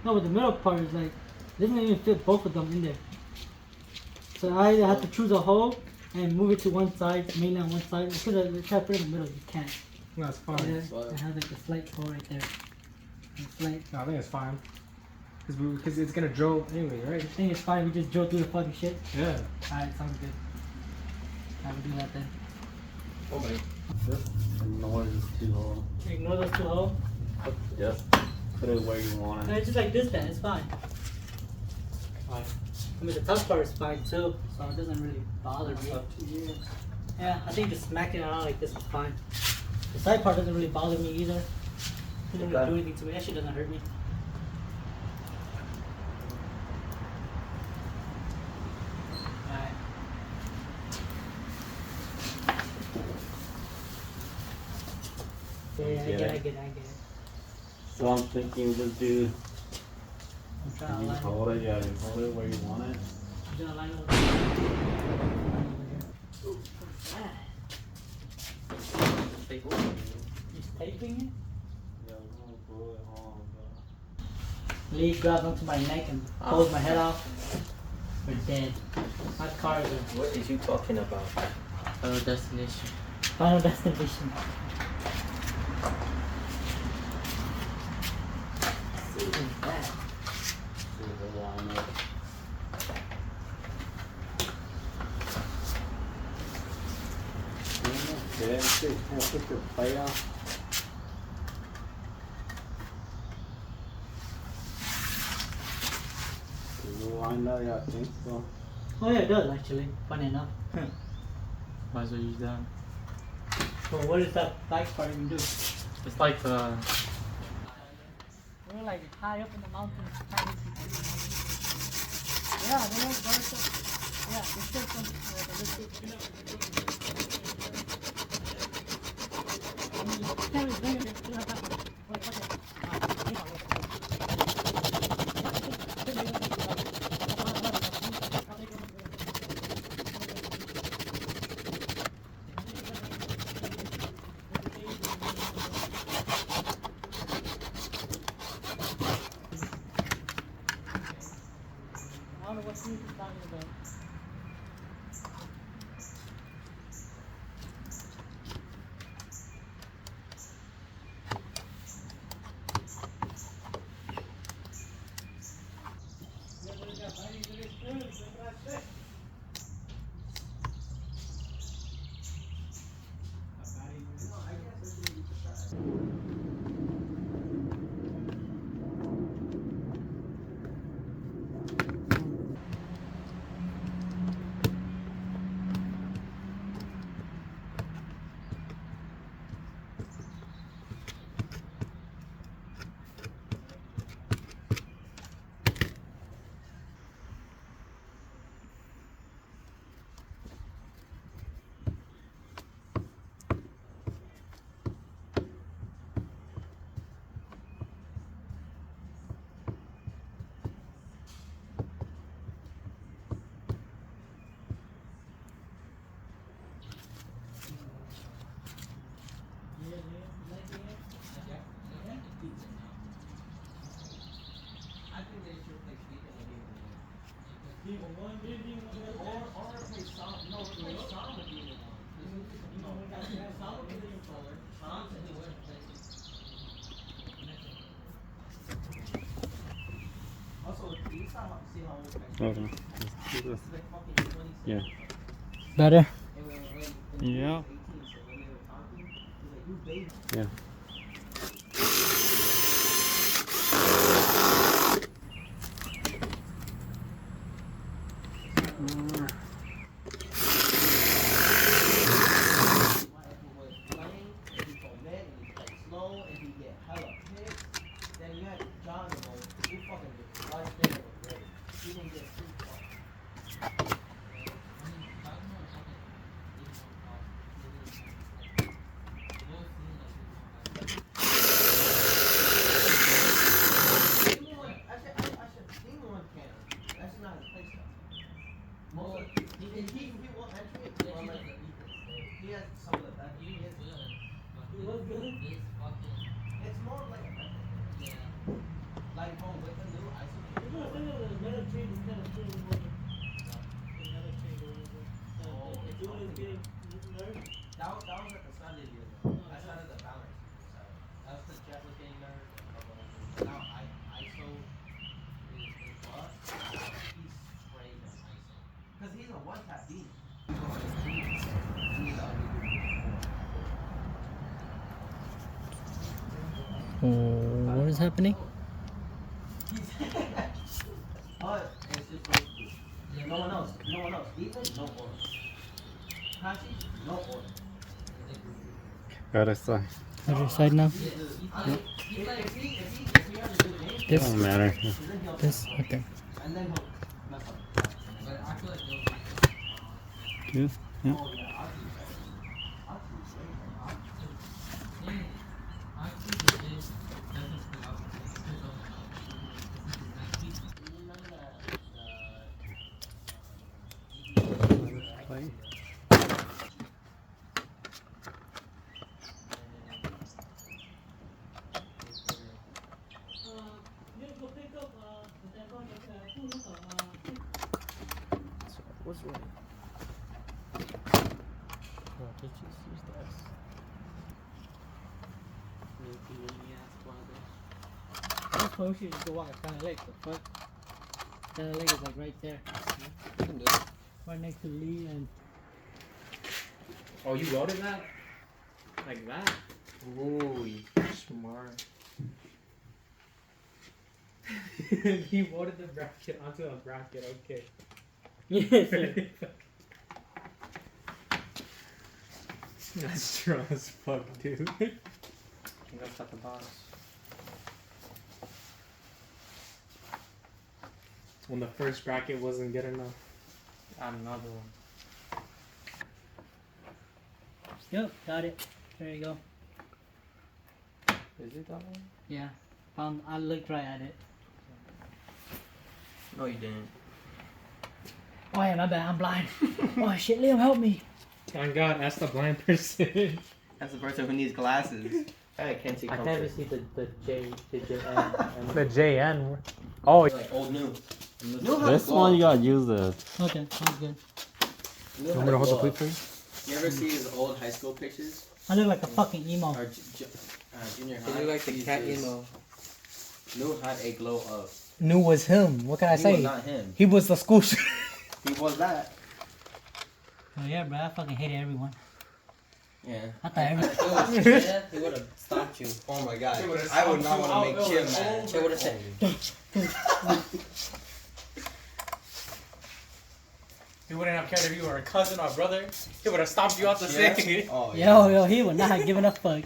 No, but the middle part is like, it doesn't even fit both of them in there. So I either have to choose a hole and move it to one side, mainly on one side. Because I try to put it in the middle, you can't. No, it's fine. It has like a slight hole right there. No, I think it's fine. Because it's gonna drill anyway, right? I think it's fine, we just drill through the fucking shit. Yeah. Alright, sounds good. I will do that then. Okay. Just ignore these two holes. Ignore those two holes. Just put it where you want No, it. it's just like this then, it's fine. Fine. I mean the top part is fine too, so it doesn't really bother me. Up to you. Yeah, I think just smacking it out like this is fine. The side part doesn't really bother me either. It doesn't really do anything to me, that shit doesn't hurt me. Alright. Yeah, I get it. So I'm thinking just do. I'm trying to You line it. hold it, yeah, you hold it where you want it. I'm trying to line it up. What's that? He's taping it? Yeah, I'm gonna pull it on. Lee grabs onto my neck and pulls my head off. We're dead. My cars are What is you talking about? Destination. final destination. See, What is that? see the line up. Okay, see, can I put your plate on? Is it lined up? Yeah, I think so. Oh yeah, it does actually. Funny enough. Might as well use that. Well, what does that back part even do? It's like We're like high up in the mountains. Yeah, they don't yeah, there's still I don't know what he's talking about. Okay. Yeah. Better? Yeah. Yeah. It was good. It's more of like a method. Yeah. Like, with the Oh, what is happening? No one else. No one else. Even no oil. Kashi, no oil. Other side. Other side now. This. Doesn't matter. This. Okay. And then he'll mess up. But I feel like Good. Yeah. Play. What's wrong? Oh, did you use this? That's why we should just go walk at China Lake. The fuck? China Lake is like right there. Right next to Lee and. Oh, you welded that? Like that? Ooh, you smart. He welded the bracket onto a bracket, okay. Yes. That's strong as fuck, dude. I think that's at the boss. When the first bracket wasn't good enough. Add another one. Yep, got it. There you go. Is it that one? Yeah. I looked right at it. No, you didn't. Oh yeah, my bad. I'm blind. Oh shit, Liam, help me. Thank God, ask the blind person. That's the person who needs glasses. I can't see. I can't even see the J and The JN. Oh, Like old new. New how This to one glow. you gotta use the. Okay, sounds good. Knew you how want me to hold the glow. plate for you? You ever see his old high school pictures? I look like a fucking emo. Or junior high? They look like the He's cat just- emo. New had a glow up. New was him. What can I He say? was not him. He was the school. He was that. Oh yeah, bro. I fucking hated everyone. Yeah. I thought everyone. If it was Chad, he would have stopped you. Oh my god. He would've I would stomped not you want to out. make It Kim was mad. over. They would have said, He wouldn't have cared if you were a cousin or brother. He would have stomped you out the Yeah. stage. Oh, yeah. Yo, he would not have given a fuck.